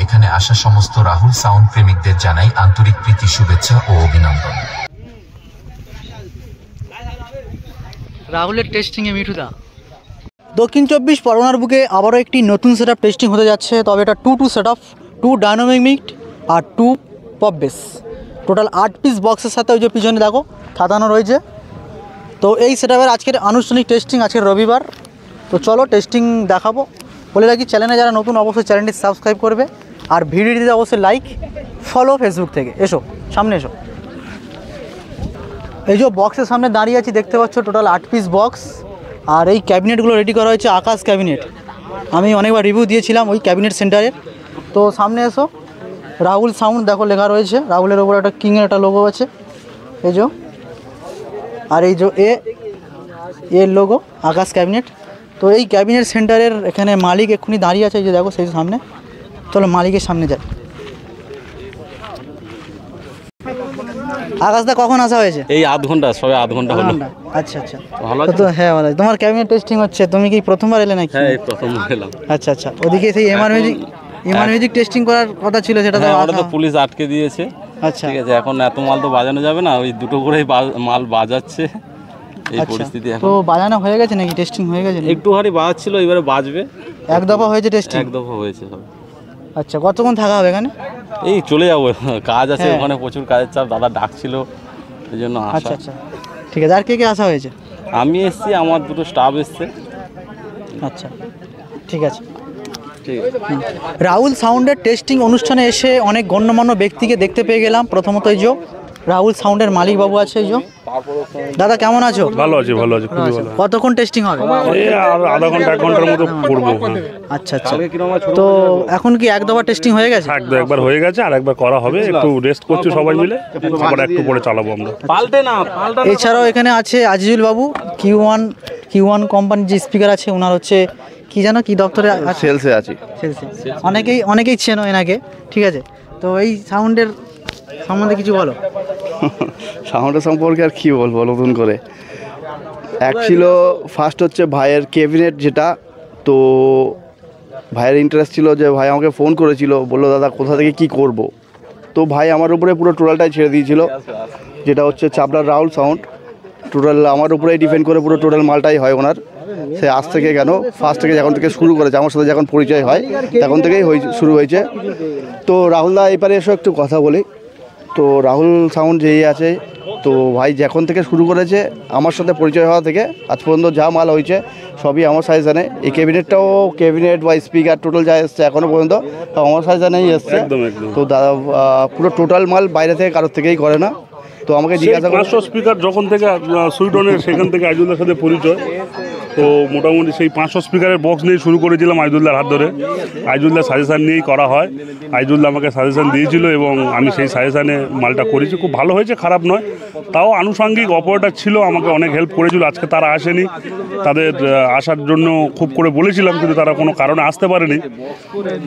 এখানে আসা সমস্ত রাহুল সাউন্ড প্রেমিকদের জানাই আন্তরিক প্রীতি, শুভেচ্ছা ও অভিনন্দন। রাহুলের টেস্টিংয়ে মিঠুদা। দক্ষিণ 24 পরগনার বুকে আবারও একটি নতুন সেটআপ টেস্টিং হতে যাচ্ছে, তবে এটা 2-2 সেটআপ, 2 ডায়নামিক মিট আর 2 পপ বেস, টোটাল 8 পিস বক্সের সাথে ওই যে পিছনে দেখো সাজানো রয়েছে। তো এই সেটআপের আজকের আনুষ্ঠানিক টেস্টিং, আজকের রবিবার। তো চলো টেস্টিং দেখাবো। বলে রাখি, চ্যানেলে যারা নতুন অবশ্যই চ্যানেলটি সাবস্ক্রাইব করবে, আর ভিডিওটিতে অবশ্যই লাইক, ফলো ফেসবুক থেকে। এসো সামনে এসো। এই যে বক্সের সামনে দাঁড়িয়ে আছি, দেখতে পাচ্ছ টোটাল 8 পিস বক্স। আর এই ক্যাবিনেটগুলো রেডি করা হয়েছে আকাশ ক্যাবিনেট, আমি অনেকবার রিভিউ দিয়েছিলাম ওই ক্যাবিনেট সেন্টারের। তো সামনে এসো। রাহুল সাউন্ড দেখো লেখা রয়েছে, রাহুলের ওপর একটা কিংয়ের একটা লোগো আছে, এই যে। আর এই যে এর লোগো আকাশ ক্যাবিনেট। তো এই ক্যাবিনেট সেন্টারের এখানে মালিক এক্ষুনি দাঁড়িয়ে আছে, এই যে দেখো সেই সামনে। চলো মালিকের সামনে যাই। আকাশদা কখন আসা হয়েছে? এই আধ ঘন্টা, সবে আধ ঘন্টা হলো। আচ্ছা আচ্ছা, ভালো তো। হ্যাঁ ভালো। তোমার ক্যাবিনেট টেস্টিং হচ্ছে, তুমি কি প্রথমবার এলে নাকি? হ্যাঁ, এই প্রথমবার এলাম। আচ্ছা আচ্ছা, ওদিকে সেই এমআর মিউজিক টেস্টিং করার কথা ছিল, সেটা তো পুলিশ আটকে দিয়েছে। আচ্ছা ঠিক আছে, এখন এত মাল তো বাজানো যাবে না, ওই দুটো করেই মাল বাজাচ্ছে এই পরিস্থিতি। এখন তো বাজানো হয়ে গেছে নাকি? টেস্টিং হয়ে গেছে? একটু হারি বাজাচ্ছিল, এবারে বাজবে। এক দফা হয়েছে টেস্টিং? এক দফা হয়েছে সব। আচ্ছা, কতক্ষণ থাকা হবে এখানে? এই চলে যাবো, কাজ আছে ওখানে, প্রচুর কাজের চাপ, দাদা ডাকছিল এই জন্য। আচ্ছা আচ্ছা ঠিক আছে। আর কে কে আসা হয়েছে? আমি এসছি, আমার দুটো স্টাফ এসছে। আচ্ছা ঠিক আছে ঠিক আছে। রাহুল সাউন্ডের টেস্টিং অনুষ্ঠানে এসে অনেক গণ্যমান্য ব্যক্তিকে দেখতে পেয়ে গেলাম। প্রথমত এই যে রাহুল সাউন্ডের মালিক বাবু আছে, এই যে। দাদা কেমন আছো? ভালো আছি, ভালো আছি, খুবই ভালো। কতক্ষণ টেস্টিং হবে? এই আর আধা ঘন্টা 1 ঘন্টার মতো করব। আচ্ছা আচ্ছা, তো এখন কি এক দফা টেস্টিং হয়ে গেছে? একবার হয়ে গেছে, আর একবার করা হবে। একটু রেস্ট করছি সবাই মিলে, আবার একটু পরে চালাবো আমরা। এছাড়াও এখানে আছে আজিজুল বাবু, কিউ1 কোম্পানির যে স্পিকার আছে, ওনার হচ্ছে কি জানো কি দপ্তরে? সেলসে আছি। অনেকেই চেনো এনাকে, ঠিক আছে। তো এই সাউন্ডের সম্বন্ধে কিছু বলো। সাউন্ডের সম্পর্কে আর কি বলবো নতুন করে। এক ছিল ফার্স্ট হচ্ছে ভাইয়ের ক্যাবিনেট, যেটা তো ভাইয়ের ইন্টারেস্ট ছিল, যে ভাই আমাকে ফোন করেছিল, বললো দাদা কোথা থেকে কি করব। তো ভাই আমার উপরে পুরো টোটালটাই ছেড়ে দিয়েছিল, যেটা হচ্ছে চাপড়ার রাহুল সাউন্ড। টোটাল আমার উপরেই ডিপেন্ড করে পুরো টোটাল মালটাই হয় ওনার। সে আজ থেকে কেন, ফার্স্ট থেকে যখন থেকে শুরু করেছে, আমার সাথে যখন পরিচয় হয় তখন থেকেই শুরু হয়েছে। তো রাহুলদা এবারে এসো একটু কথা বলি। তো রাহুল সাউন্ড যেই আছে, তো ভাই যখন থেকে শুরু করেছে আমার সাথে পরিচয় হওয়া থেকে আজ পর্যন্ত যা মাল হয়েছে সবই আমার সাজেশানে। এই ক্যাবিনেট বা স্পিকার টোটাল যা এসছে এখনও পর্যন্ত আমার সাজেশানেই এসছে। তো দাদা পুরো টোটাল মাল বাইরে থেকে কারোর থেকেই করে না। তো আমাকে জিজ্ঞাসা 500 স্পিকার যখন থেকে সুইডনের, সেখান থেকে আইজুলদার সাথে পরিচয়। তো মোটামুটি সেই 500 স্পিকারের বক্স নিয়ে শুরু করেছিলাম আইজুলদার হাত ধরে। আইজুলদার সাজেশান নিয়েই করা হয়। আইজুলদা আমাকে সাজেশান দিয়েছিল এবং আমি সেই সাজেশানে মালটা করেছি। খুব ভালো হয়েছে, খারাপ নয়। তাও আনুষঙ্গিক অপারেটর ছিল, আমাকে অনেক হেল্প করেছিল। আজকে তারা আসেনি, তাদের আসার জন্য খুব করে বলেছিলাম, কিন্তু তারা কোনো কারণে আসতে পারেনি।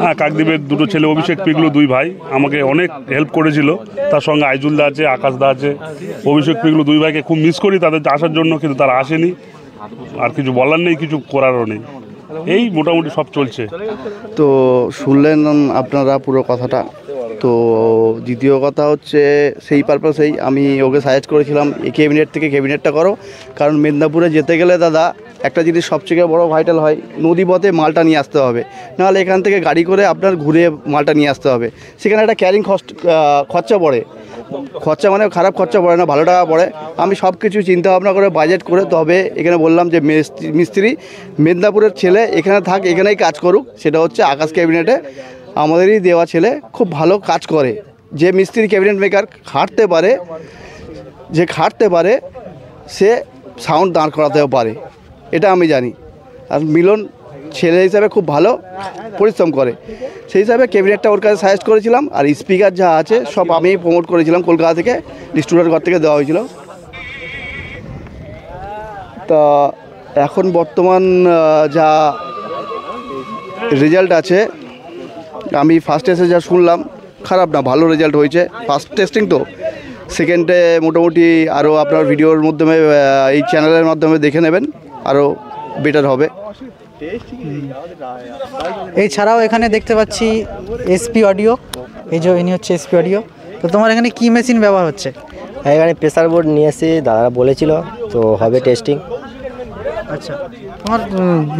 হ্যাঁ, কাকদ্বীপের দুটো ছেলে অভিষেক পিগলু, 2 ভাই আমাকে অনেক হেল্প করেছিল। তার সঙ্গে আইজুলদা আছে, আকাশদা আছে, অভিষেক পিগলু 2 ভাইকে খুব মিস করি তাদের আসার জন্য, কিন্তু তারা আসেনি। আর কিছু বলার নেই, কিছু করারও নেই। এই মোটামুটি সব চলছে। তো শুনলেন আপনারা পুরো কথাটা। তো দ্বিতীয় কথা হচ্ছে সেই পারপাসেই আমি ওকে সাজেস্ট করেছিলাম এই ক্যাবিনেট থেকে ক্যাবিনেটটা করো। কারণ মেদিনীপুরে যেতে গেলে দাদা একটা জিনিস সবথেকে বড় ভাইটাল হয়, নদীপথে মালটা নিয়ে আসতে হবে, নাহলে এখান থেকে গাড়ি করে আপনার ঘুরে মালটা নিয়ে আসতে হবে। সেখানে একটা ক্যারিং খরচা পড়ে, খরচা মানে খারাপ খরচা পড়ে না, ভালো টাকা পড়ে। আমি সব কিছু চিন্তা ভাবনা করে বাজেট করে তবে এখানে বললাম যে মিস্ত্রি মেদিনীপুরের ছেলে এখানে থাক, এখানেই কাজ করুক। সেটা হচ্ছে আকাশ ক্যাবিনেটে আমাদেরই দেওয়া ছেলে, খুব ভালো কাজ করে। যে মিস্ত্রি ক্যাবিনেট মেকার খাটতে পারে সে সাউন্ড দাঁড় করাতেও পারে, এটা আমি জানি। আর মিলন ছেলে হিসাবে খুব ভালো পরিশ্রম করে, সেই হিসাবে ক্যাবিনেটটা ওর কাছে সাজেস্ট করেছিলাম। আর স্পিকার যা আছে সব আমি প্রমোট করেছিলাম, কলকাতা থেকে ডিস্ট্রিবিউটর ঘর থেকে দেওয়া হয়েছিল। তা এখন বর্তমান যা রেজাল্ট আছে, আমি ফার্স্ট এসে যা শুনলাম খারাপ না, ভালো রেজাল্ট হয়েছে। ফার্স্ট টেস্টিং তো, সেকেন্ডে মোটামুটি আরও আপনার ভিডিওর মাধ্যমে এই চ্যানেলের মাধ্যমে দেখে নেবেন, আরও বেটার হবে। এছাড়াও এখানে দেখতে পাচ্ছি এসপি অডিও, এই যে ইনি হচ্ছে এসপি অডিও। তো তোমার এখানে কি মেশিন ব্যবহার হচ্ছে? এখানে প্রেসার বোর্ড নিয়ে এসে দাদারা বলেছিল, তো হবে টেস্টিং। আচ্ছা, তোমার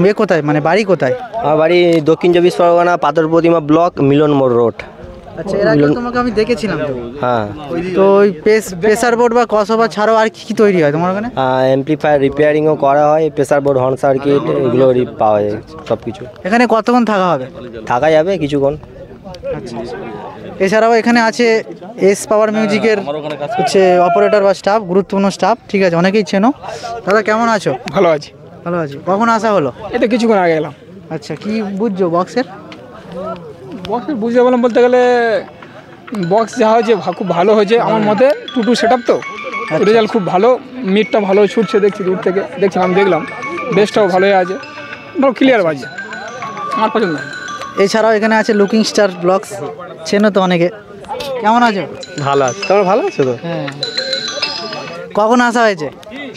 মেয়ে কোথায়, মানে বাড়ি কোথায়? আমার বাড়ি দক্ষিণ 24 পরগনা, পাথর প্রতিমা ব্লক, মিলন মোড় রোড। আচ্ছা, এর আগে তোমাকে আমি দেখেছিলাম তো। হ্যাঁ। তো ওই প্রেসার বোর্ড বা ক্রসওভার ছাড়াও আর কি তৈরি হয় তোমার ওখানে? অ্যাম্পলিফায়ার রিপেয়ারিংও করা হয়, প্রেসার বোর্ড, হর্ন সার্কিট, এগুলো পাওয়া যায় সব কিছু। এখানে কতক্ষণ থাকা হবে? থাকা যাবে কিছুক্ষণ। আচ্ছা, এছাড়াও এখানে আছে এস পাওয়ার মিউজিকের হচ্ছে অপারেটর বা স্টাফ, গুরুত্বপূর্ণ স্টাফ। ঠিক আছে, অনেকেই চেনো। দাদা কেমন আছো? ভালো আছি। ভালো আছি। কখন আসা হলো? এটা কিছুক্ষণ আগে এলাম। আচ্ছা, কি বুঝছো বক্সের? বক্সের বুঝতে পারলাম বলতে গেলে বক্স যা হয়েছে খুব ভালো হয়েছে আমার মতে। 2 সেট আপ তো রেজাল্ট খুব ভালো, মিটটা ভালো ছুটছে দেখছি, দূর থেকে দেখলাম বেসটাও ভালোই আছে, ভালো ক্লিয়ার বাজছে, আমার পছন্দ। এছাড়াও এখানে আছে লুকিং স্টার ব্লগস, চেনো তো অনেকে। কেমন আছো? ভালো আছে। তোমরা ভালো আছো তো? হ্যাঁ। কখন আসা হয়েছে?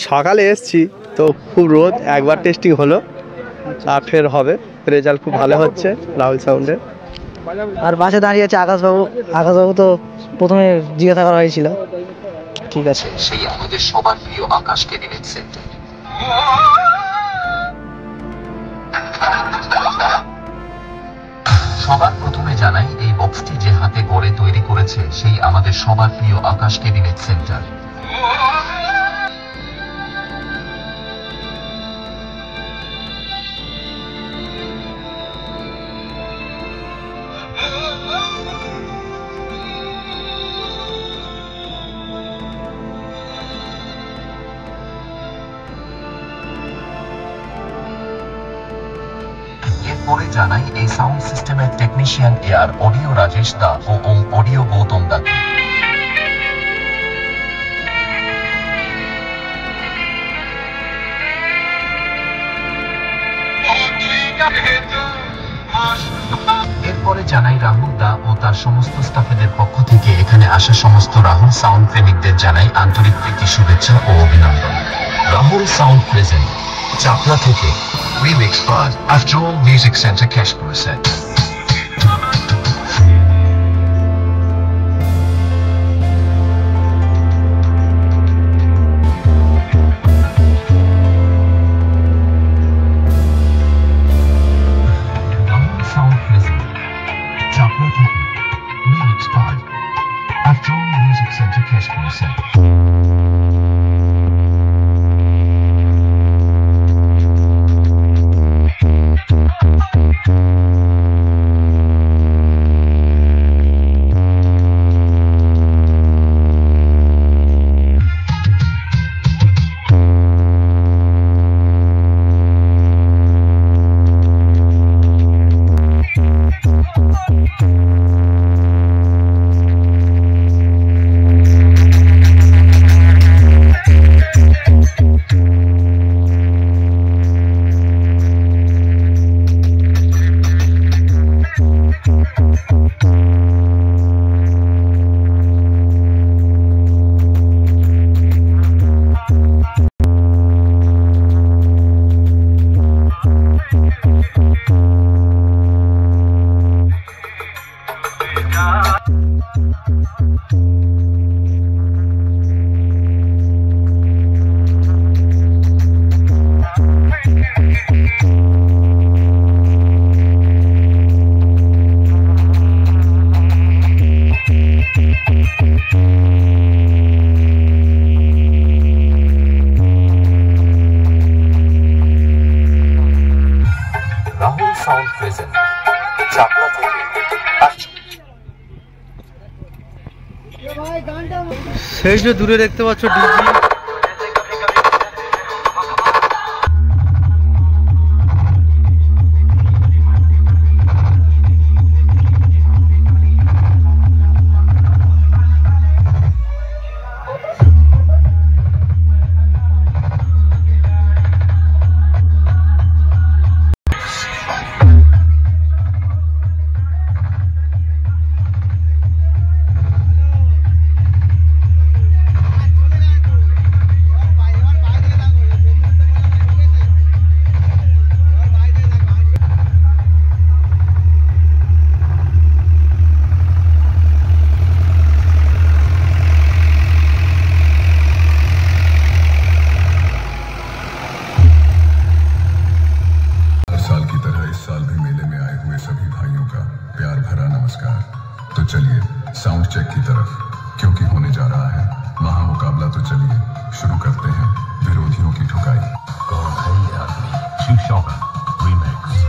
সকালে এসছি তো, খুব রোদ, একবার টেস্টিং হলো, আর ফের হবে। রেজাল্ট খুব ভালো হচ্ছে রাহুল সাউন্ডের। আর বাসে দাঁড়িয়ে আছে আকাশবাবু। আকাশবাবু তো প্রথমে জিজ্ঞাসা করা হয়েছিল। ঠিক আছে। সেই আমাদের সবার প্রিয় আকাশ ক্যাবিনেট সেন্টার। সবার প্রথমে জানাই, এই বক্সটি যে হাতে গড়ে তৈরি করেছে সেই আমাদের সবার প্রিয় আকাশ ক্যাবিনেট সেন্টার। এরপরে জানাই এই সাউন্ড সিস্টেমের টেকনিশিয়ান এআর অডিও রাজেশ দা ও ওম অডিও গৌতম দাকে। এরপরে জানাই রাহুল দা ও তার সমস্ত স্টাফেদের পক্ষ থেকে এখানে আসা সমস্ত রাহুল সাউন্ড প্রেমিকদের জানাই আন্তরিক প্রীতি, শুভেচ্ছা ও অভিনন্দন। রাহুল সাউন্ড প্রেজেন্ট চাপলা থেকে Remix by After All Music Center Kashpur set. Sound present. Chapla Theke. Remix by After All Music Center Kashpur set. Sound present. Chapla Theke. সেই যে দূরে দেখতে পাচ্ছ ডিজি, मेरा नमस्कार। तो चलिए साउंड चेक की तरफ, क्योंकि होने जा रहा है महामुकाबला। तो चलिए शुरू करते हैं विरोधियों की ठुकाई। कौन है ये आदमी? शिव शौकत रीमेक्स।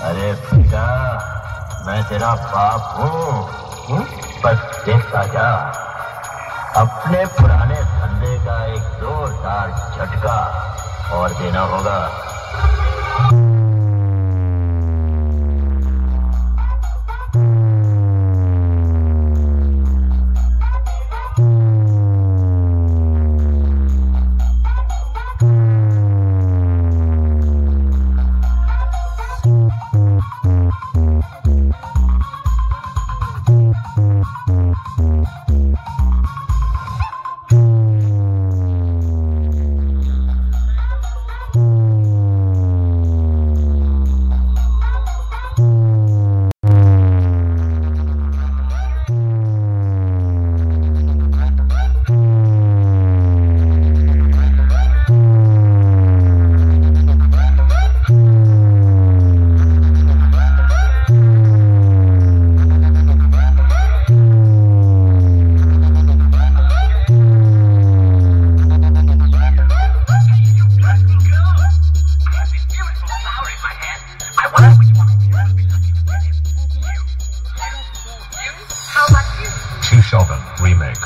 अरे फीका, मैं तेरा बाप हूँ, बस देखता जा। अपने पुराने धंधे का एक जोरदार झटका और देना होगा। Chief Shogun Remix.